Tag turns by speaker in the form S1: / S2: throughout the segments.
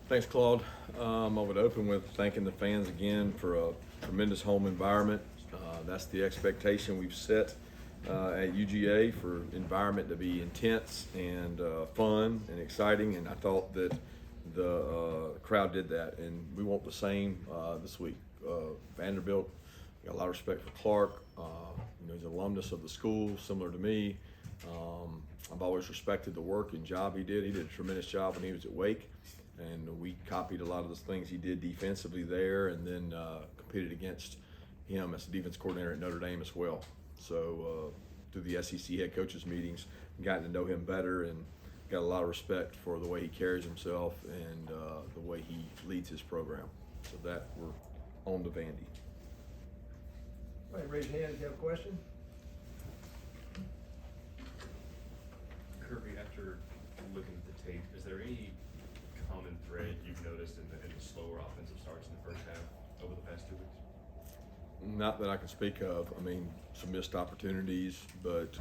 S1: Thanks, Claude. I would open with thanking the fans again for a tremendous home environment. That's the expectation we've set at UGA for environment to be intense and fun and exciting. And I thought that the crowd did that, and we want the same this week. Vanderbilt, got a lot of respect for Clark. He's an alumnus of the school, similar to me. I've always respected the work and job he did. He did a tremendous job when he was at Wake. And we copied a lot of those things he did defensively there, and then competed against him as a defense coordinator at Notre Dame as well. So through the SEC head coaches meetings, gotten to know him better and got a lot of respect for the way he carries himself and the way he leads his program. So that we're on to Vandy.
S2: All right, raise your hand if you have a question.
S3: Kirby, after looking at the tape, is there any common thread you've noticed in the slower offensive starts in the first half over the past 2 weeks?
S1: Not that I can speak of. I mean, some missed opportunities, but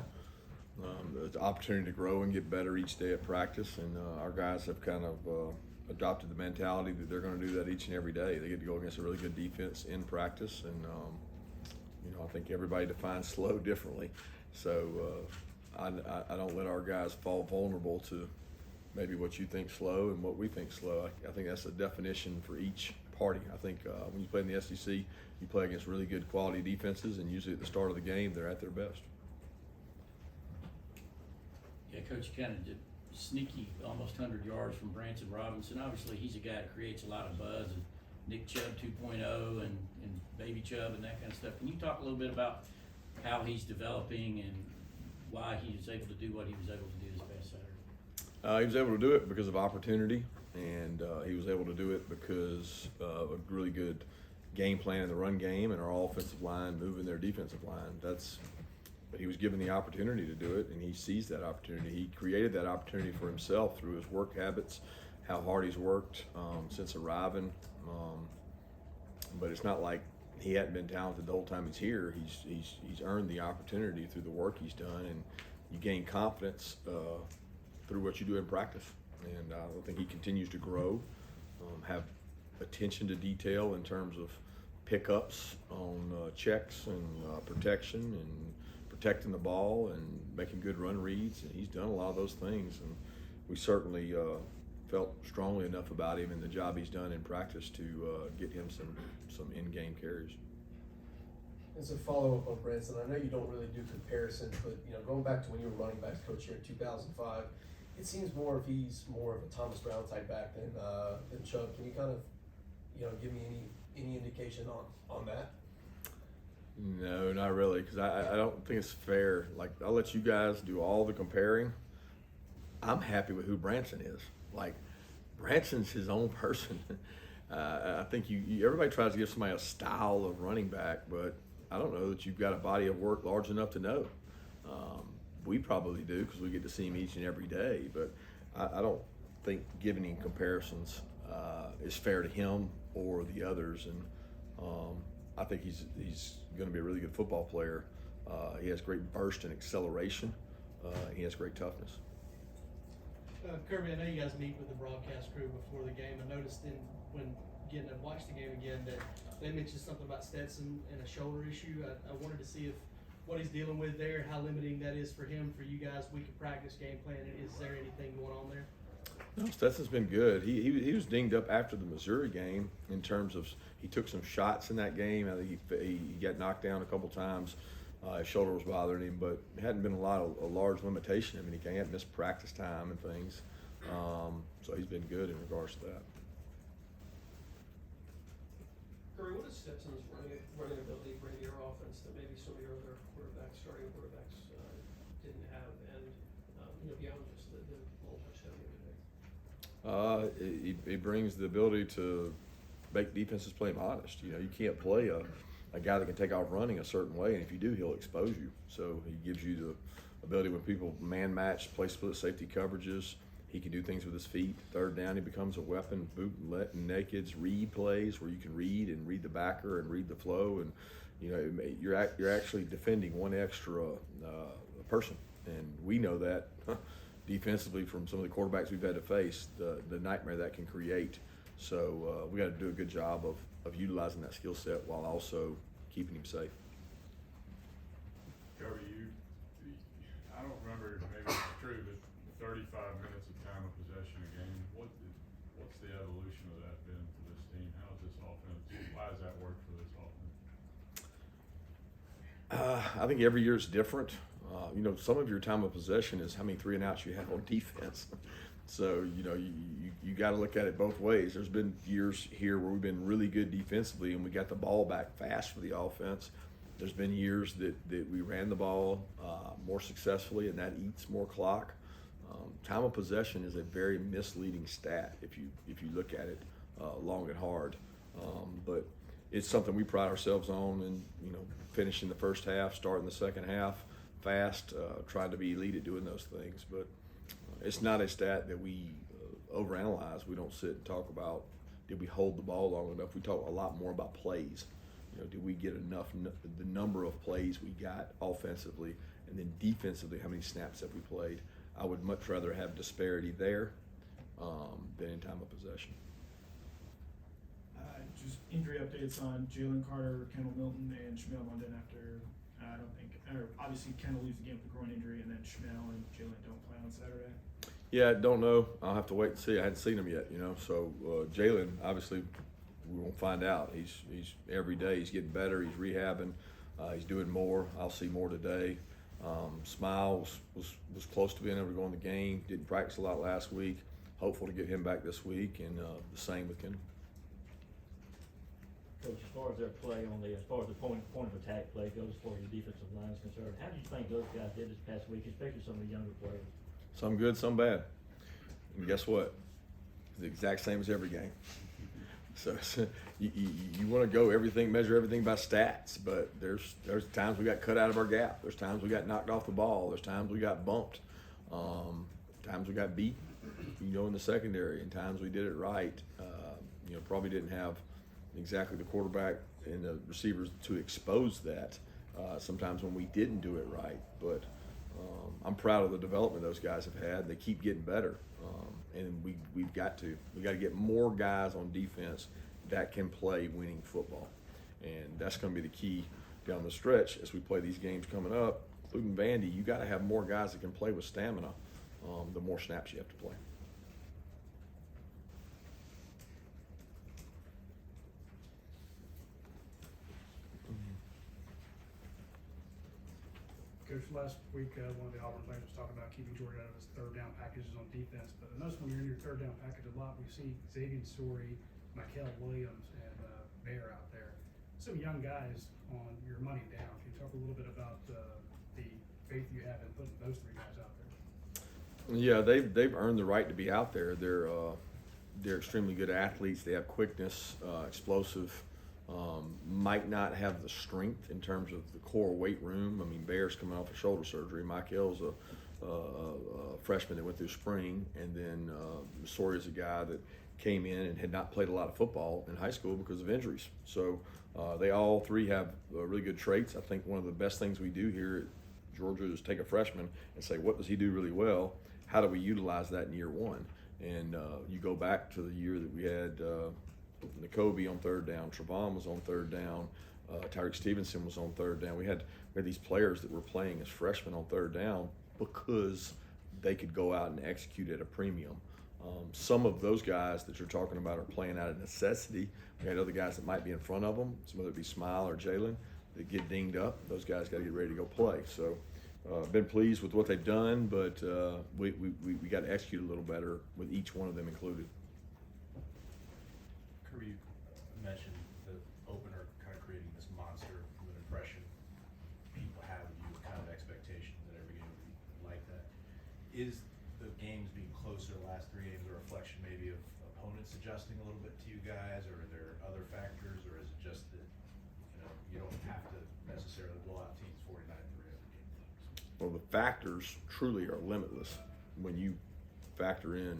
S1: the opportunity to grow and get better each day at practice. And our guys have kind of adopted the mentality that they're going to do that each and every day. They get to go against a really good defense in practice, and I think everybody defines slow differently. So I don't let our guys fall vulnerable to maybe what you think slow and what we think slow. I think that's a definition for each party. I think when you play in the SEC, you play against really good quality defenses, and usually at the start of the game, they're at their best.
S4: Yeah, Coach, you kind of did sneaky, almost 100 yards from Branson Robinson. Obviously, he's a guy that creates a lot of buzz, and Nick Chubb 2.0 and Baby Chubb and that kind of stuff. Can you talk a little bit about how he's developing and why he was able to do what he was able to do this past Saturday?
S1: He was able to do it because of opportunity, and he was able to do it because of a really good game plan in the run game and our offensive line moving their defensive line. But he was given the opportunity to do it, and he seized that opportunity. He created that opportunity for himself through his work habits, how hard he's worked since arriving. But it's not like he hadn't been talented the whole time he's here. He's earned the opportunity through the work he's done, and you gain confidence through what you do in practice. And I think he continues to grow, have attention to detail in terms of pickups on checks and protection and protecting the ball and making good run reads. And he's done a lot of those things, and we certainly felt strongly enough about him and the job he's done in practice to get him some in-game carries.
S2: As a follow-up on Branson, I know you don't really do comparisons, but going back to when you were running backs coach here in 2005, it seems more if he's more of a Thomas Brown type back than Chubb. Can you kind of give me any indication on that?
S1: No, not really, because I don't think it's fair. Like, I'll let you guys do all the comparing. I'm happy with who Branson is. Like, Branson's his own person. I think everybody tries to give somebody a style of running back, but I don't know that you've got a body of work large enough to know. We probably do because we get to see him each and every day, but I don't think giving him comparisons is fair to him or the others. And I think he's going to be a really good football player. He has great burst and acceleration. He has great toughness.
S5: Kirby, I know you guys meet with the broadcast crew before the game. I noticed when getting to watch the game again that they mentioned something about Stetson and a shoulder issue. I wanted to see if what he's dealing with there, how limiting that is for him, for you guys, week of practice, game plan. Is there anything going on there?
S1: No, Stetson's been good. He was dinged up after the Missouri game in terms of he took some shots in that game. I think he got knocked down a couple times. His shoulder was bothering him, but it hadn't been a large limitation. I mean, he hadn't missed practice time and things. So he's been good in regards to that.
S6: Curry, what does Stetson's running ability bring to your offense that maybe some of your other starting quarterbacks didn't have, and beyond just the little touchdown the other day?
S1: He brings the ability to make defenses play him honest. You can't play a guy that can take off running a certain way, and if you do, he'll expose you. So he gives you the ability when people man match, play split safety coverages. He can do things with his feet. Third down, he becomes a weapon. Boot and nakeds, read plays where you can read the backer and read the flow, and you're actually defending one extra person, and we know that defensively from some of the quarterbacks we've had to face, the nightmare that can create. So we got to do a good job of utilizing that skill set while also keeping him safe.
S7: Kirby, I don't remember, maybe it's true, but 35 minutes of time of possession a game, what's the evolution of that been for this team? How is this offense, why does that work for this offense?
S1: I think every year is different. Some of your time of possession is how many 3 and outs you have on defense. So, you got to look at it both ways. There's been years here where we've been really good defensively and we got the ball back fast for the offense. There's been years that we ran the ball more successfully, and that eats more clock. Time of possession is a very misleading stat if you look at it long and hard. But it's something we pride ourselves on, and finishing the first half, starting the second half fast, trying to be elite at doing those things. But it's not a stat that we overanalyze. We don't sit and talk about did we hold the ball long enough. We talk a lot more about plays. Did we get enough, the number of plays we got offensively, and then defensively, how many snaps have we played? I would much rather have disparity there than in time of possession.
S8: Just injury updates on Jalen Carter, Kendall Milton, and Shmuel London after, obviously Kendall leaves the game with a groin injury, and then Shmuel and Jalen don't play on Saturday.
S1: Yeah, don't know. I'll have to wait and see. I hadn't seen him yet, So Jalen, obviously, we won't find out. He's every day he's getting better. He's rehabbing. He's doing more. I'll see more today. Smile was close to being able to go in the game. Didn't practice a lot last week. Hopeful to get him back this week, and the same with Kendall.
S9: Coach, as far as their play as far as the point of attack play goes, as far as your defensive line is concerned, how do you think those guys did this past week, especially some of the younger players?
S1: Some good, some bad. And guess what? It's the exact same as every game. So you want to go measure everything by stats, but there's times we got cut out of our gap. There's times we got knocked off the ball. There's times we got bumped. Times we got beat, in the secondary, and times we did it right. Probably didn't have exactly the quarterback and the receivers to expose that. Sometimes when we didn't do it right, but I'm proud of the development those guys have had. They keep getting better, and we've got to get more guys on defense that can play winning football, and that's going to be the key down the stretch as we play these games coming up, including Vandy. You got to have more guys that can play with stamina. The more snaps you have to play.
S10: Coach, last week one of the Auburn players was talking about keeping Georgia out of his third down packages on defense, but I noticed when you're in your third down package a lot, we see Xavier Story, Michael Williams, and Bear out there. Some young guys on your money down. Can you talk a little bit about the faith you have in putting those 3 guys out there?
S1: Yeah, they've earned the right to be out there. They're extremely good athletes. They have quickness, explosive. Might not have the strength in terms of the core weight room. I mean, Bear's coming off of shoulder surgery. Michael's a freshman that went through spring, and then Sory's a guy that came in and had not played a lot of football in high school because of injuries. So they all 3 have really good traits. I think one of the best things we do here at Georgia is take a freshman and say, what does he do really well? How do we utilize that in year 1? And you go back to the year that we had N'Kobe on third down, Trevon was on third down, Tyreek Stevenson was on third down. We had these players that were playing as freshmen on third down because they could go out and execute at a premium. Some of those guys that you're talking about are playing out of necessity. We had other guys that might be in front of them, whether it be Smile or Jalen, that get dinged up. Those guys got to get ready to go play. So been pleased with what they've done, but we got to execute a little better with each one of them included.
S11: Kirby, you mentioned the opener kind of creating this monster of an impression people have of you, kind of expectations that every game would be like that. Is the games being closer the last 3 games a reflection maybe of opponents adjusting a little bit to you guys, or are there other factors, or is it just that you don't have to necessarily blow out teams 49-3 every game?
S1: Well, the factors truly are limitless when you factor in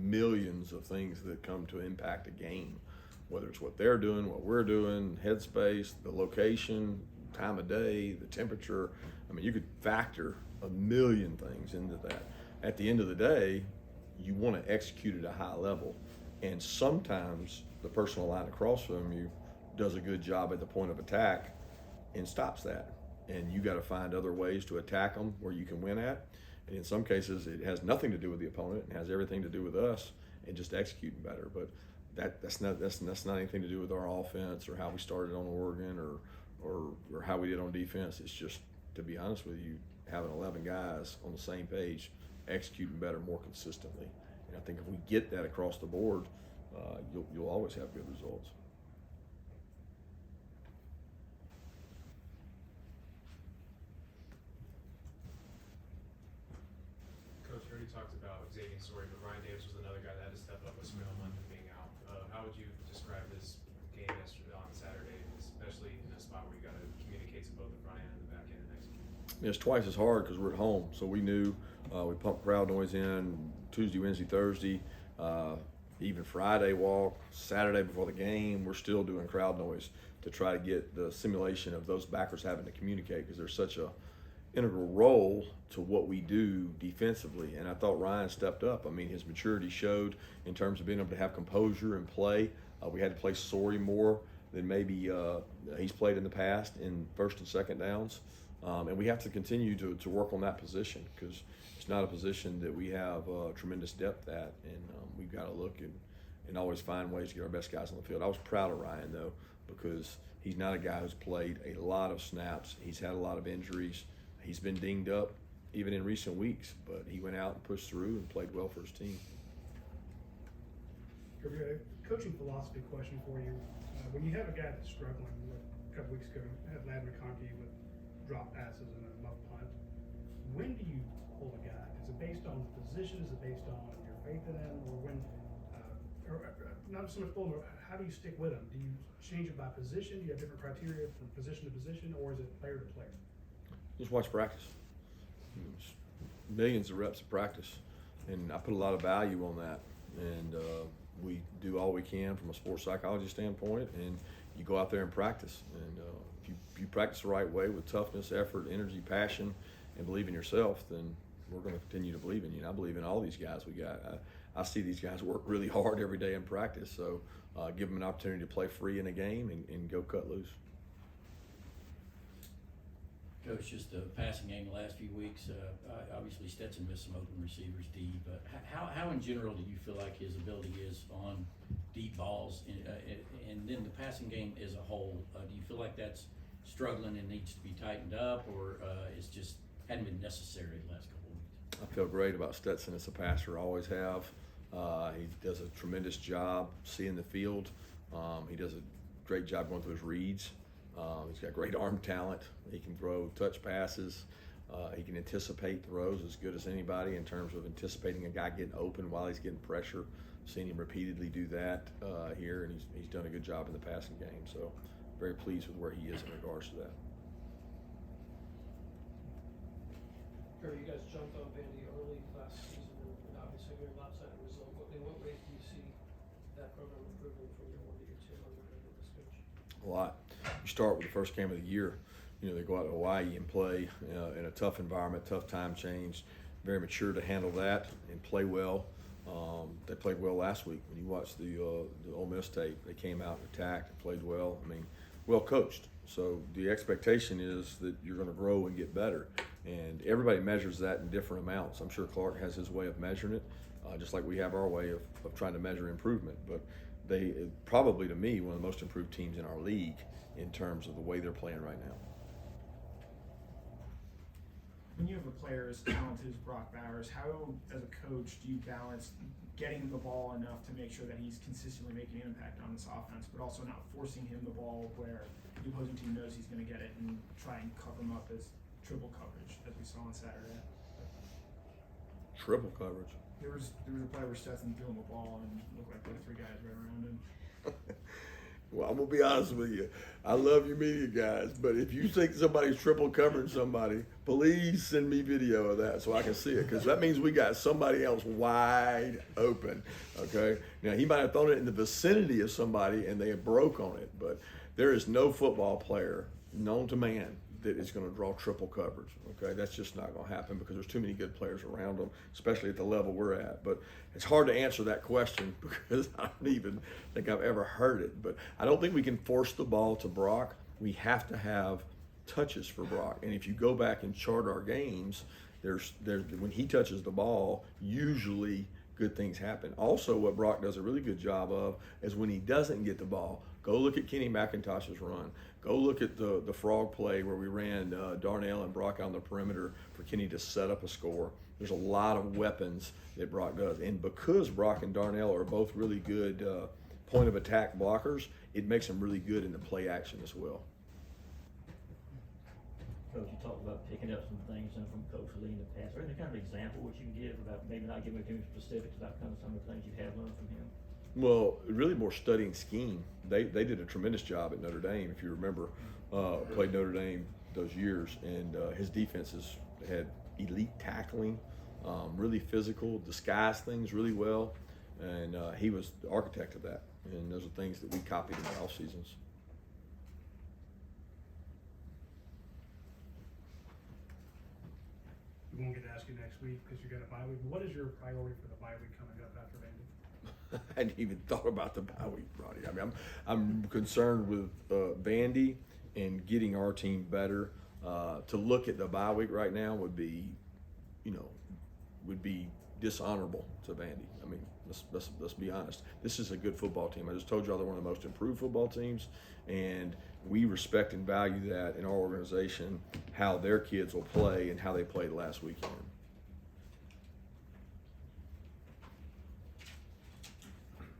S1: millions of things that come to impact a game, whether it's what they're doing, what we're doing, headspace, the location, time of day, the temperature. I mean, you could factor a million things into that. at the end of the day, you want to execute at a high level. And sometimes the person on the line across from you does a good job at the point of attack and stops that. And you got to find other ways to attack them where you can win at. And in some cases, it has nothing to do with the opponent. It has everything to do with us and just executing better. But that's not anything to do with our offense or how we started on Oregon or how we did on defense. It's just, to be honest with you, having 11 guys on the same page, executing better, more consistently. And I think if we get that across the board, you'll always have good results.
S12: Coach already talked about Xavier's story, but Ryan Davis was another guy that had to step up with Smell London being out. How would you describe this game yesterday on Saturday, especially in a spot where you got to communicate to both the front end and the back end and execute?
S1: It's twice as hard because we're at home, so we knew we pumped crowd noise in Tuesday, Wednesday, Thursday, even Friday walk, Saturday before the game. We're still doing crowd noise to try to get the simulation of those backers having to communicate because there's such a integral role to what we do defensively. And I thought Ryan stepped up. I mean, his maturity showed in terms of being able to have composure and play. We had to play Sorey more than maybe he's played in the past in first and second downs. And we have to continue to work on that position because it's not a position that we have tremendous depth at. And we've got to look and always find ways to get our best guys on the field. I was proud of Ryan, though, because he's not a guy who's played a lot of snaps. He's had a lot of injuries. He's been dinged up even in recent weeks, but he went out and pushed through and played well for his team.
S10: Kirby, a coaching philosophy question for you. When you have a guy that's struggling, a couple weeks ago, had Lad McConkey with drop passes and a muff punt, when do you hold a guy? Is it based on the position? Is it based on your faith in him? Or when, not so much pulling, how do you stick with him? Do you change it by position? Do you have different criteria from position to position, or is it player to player?
S1: Just watch practice. Millions of reps of practice, and I put a lot of value on that. And we do all we can from a sports psychology standpoint, and you go out there and practice. And if you practice the right way with toughness, effort, energy, passion, and believe in yourself, then we're going to continue to believe in you. And I believe in all these guys we got. I see these guys work really hard every day in practice, so give them an opportunity to play free in a game and go cut loose.
S4: Coach, just the passing game the last few weeks, obviously Stetson missed some open receivers deep, but how in general do you feel like his ability is on deep balls and then the passing game as a whole? Do you feel like that's struggling and needs to be tightened up, or it's just hadn't been necessary the last couple of weeks?
S1: I feel great about Stetson as a passer, always have. He does a tremendous job seeing the field. He does a great job going through his reads. He's got great arm talent. He can throw touch passes. He can anticipate throws as good as anybody in terms of anticipating a guy getting open while he's getting pressure. Seen him repeatedly do that here, and he's done a good job in the passing game. So very pleased with where he is in regards to that.
S6: Kirby, you guys jumped on Vandy early last season, and obviously you're a lopsided result. In what ways do you see that program improving from year 1 to year 2 under this coach?
S1: A lot. You start with the first game of the year. You know, they go out to Hawaii and play in a tough environment, tough time change. Very mature to handle that and play well. They played well last week. When you watch the Ole Miss tape, they came out and attacked and played well. I mean, well coached. So the expectation is that you're going to grow and get better. And everybody measures that in different amounts. I'm sure Clark has his way of measuring it, just like we have our way of trying to measure improvement. But they probably, to me, one of the most improved teams in our league in terms of the way they're playing right now.
S8: When you have a player as talented as Brock Bowers, how, as a coach, do you balance getting him the ball enough to make sure that he's consistently making an impact on this offense, but also not forcing him the ball where the opposing team knows he's going to get it and try and cover him up as triple coverage, as we saw on Saturday?
S1: Triple coverage.
S8: There was a play where Stetson threw him the ball and looked like there were 3 guys right around him.
S1: Well, I'm going to be honest with you. I love you media guys, but if you think somebody's triple covering somebody, please send me video of that so I can see it, because that means we got somebody else wide open, okay? Now, he might have thrown it in the vicinity of somebody and they broke on it, but there is no football player known to man that is going to draw triple coverage. Okay, that's just not going to happen because there's too many good players around them, especially at the level we're at. But it's hard to answer that question because I don't even think I've ever heard it. But I don't think we can force the ball to Brock. We have to have touches for Brock. And if you go back and chart our games, there's when he touches the ball, usually good things happen. Also, what Brock does a really good job of is when he doesn't get the ball, go look at Kenny McIntosh's run. Go look at the frog play where we ran Darnell and Brock on the perimeter for Kenny to set up a score. There's a lot of weapons that Brock does. And because Brock and Darnell are both really good point of attack blockers, it makes them really good in the play action as well.
S9: Coach, you talked about picking up some things from Coach Lee in the past. Are there any kind of example what you can give about maybe not giving too many specifics about kind of some of the things you have learned from him?
S1: Well, really more studying scheme. They did a tremendous job at Notre Dame. If you remember, played Notre Dame those years, and his defenses had elite tackling, really physical, disguised things really well, and he was the architect of that. And those are things that we copied in the off seasons.
S10: We won't get to ask you next week because you got a bye week. What is your priority for the bye week coming up after Vandy?
S1: I hadn't even thought about the bye week, Roddy. I mean, I'm concerned with Vandy and getting our team better. To look at the bye week right now would be dishonorable to Vandy. I mean, let's be honest. This is a good football team. I just told y'all they're one of the most improved football teams, and we respect and value that in our organization, how their kids will play and how they played last weekend.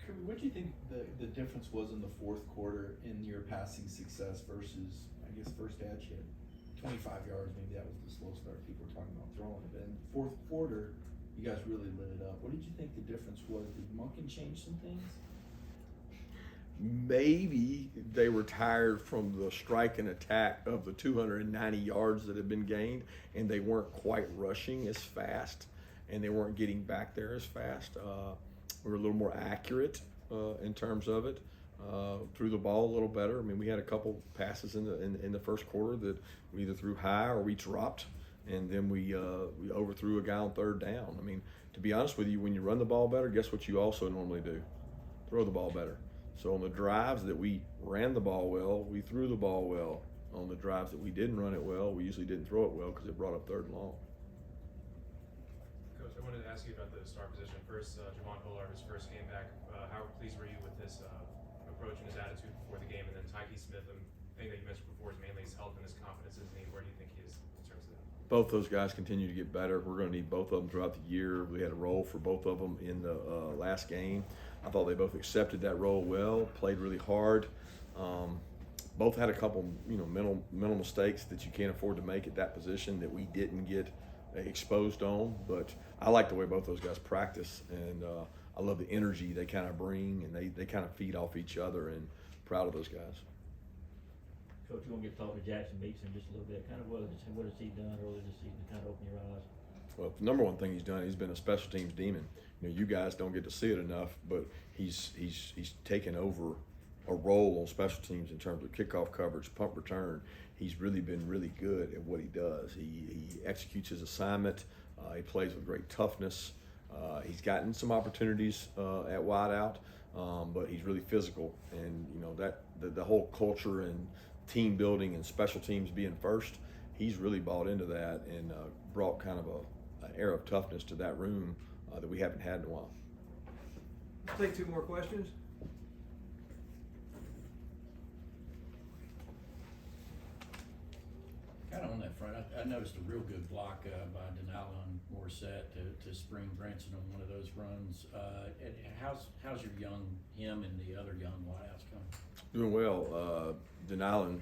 S13: Kirby, what do you think the difference was in the fourth quarter in your passing success versus, I guess, first half you had 25 yards, maybe that was the slow start people were talking about throwing it, but in the fourth quarter, you guys really lit it up. What did you think the difference was? Did Monken change some things?
S1: Maybe they were tired from the strike and attack of the 290 yards that had been gained, and they weren't quite rushing as fast, and they weren't getting back there as fast. We were a little more accurate in terms of it. Threw the ball a little better. I mean, we had a couple passes in the first quarter that we either threw high or we dropped, and then we overthrew a guy on third down. I mean, to be honest with you, when you run the ball better, guess what you also normally do? Throw the ball better. So on the drives that we ran the ball well, we threw the ball well. On the drives that we didn't run it well, we usually didn't throw it well because it brought up third and long.
S12: Coach, I wanted to ask you about the star position. First, Javon Hollar, his first game back. How pleased were you with his approach and his attitude before the game? And then Tyke Smith, the thing that you mentioned before is mainly his health and his confidence. Where do you think he is in terms of that?
S1: Both those guys continue to get better. We're going to need both of them throughout the year. We had a role for both of them in the last game. I thought they both accepted that role well, played really hard. Both had a couple, mental mistakes that you can't afford to make at that position that we didn't get exposed on. But I like the way both those guys practice, and I love the energy they kind of bring, and they kind of feed off each other. And proud of those guys.
S9: Coach, you want to get to talk to Jackson Beatson just a little bit. Kind of what has he done earlier this season to kind of open your eyes?
S1: Well, the number one thing he's done, he's been a special teams demon. You guys don't get to see it enough, but he's taken over a role on special teams in terms of kickoff coverage, punt return. He's really been really good at what he does. He executes his assignment. He plays with great toughness. He's gotten some opportunities at wideout, but he's really physical. And that the whole culture and team building and special teams being first, he's really bought into that and brought kind of an air of toughness to that room that we haven't had in a while.
S14: Let's take two more questions.
S4: Kind of on that front, I noticed a real good block by Denali and Morissette to spring Branson on one of those runs. And how's him and the other young wideouts coming?
S1: Doing well. Denali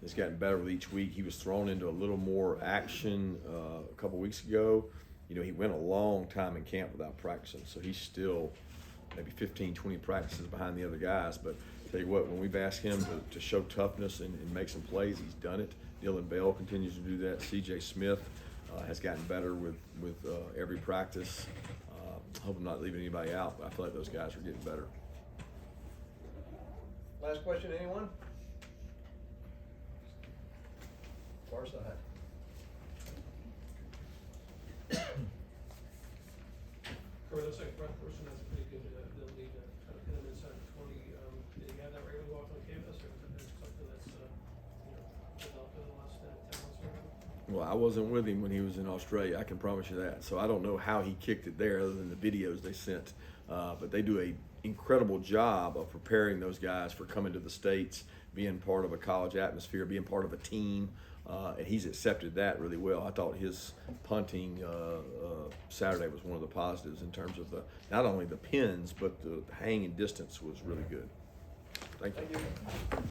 S1: has gotten better with each week. He was thrown into a little more action a couple weeks ago. He went a long time in camp without practicing, so he's still maybe 15, 20 practices behind the other guys. But tell you what, when we've asked him to show toughness and make some plays, he's done it. Dylan Bell continues to do that. C.J. Smith has gotten better with every practice. I hope I'm not leaving anybody out, but I feel like those guys are getting better.
S14: Last question, anyone?
S2: far side.
S6: Kirby, looks like Brett Person has a pretty good ability to kind of hit him inside the 20. Did he have that right when he walked on campus, or is it something that's, developed over the last 10 months or so?
S1: Well, I wasn't with him when he was in Australia, I can promise you that. So I don't know how he kicked it there other than the videos they sent. But they do a incredible job of preparing those guys for coming to the States, being part of a college atmosphere, being part of a team. And he's accepted that really well. I thought his punting Saturday was one of the positives in terms of not only the pins, but the hanging distance was really good. Thank you.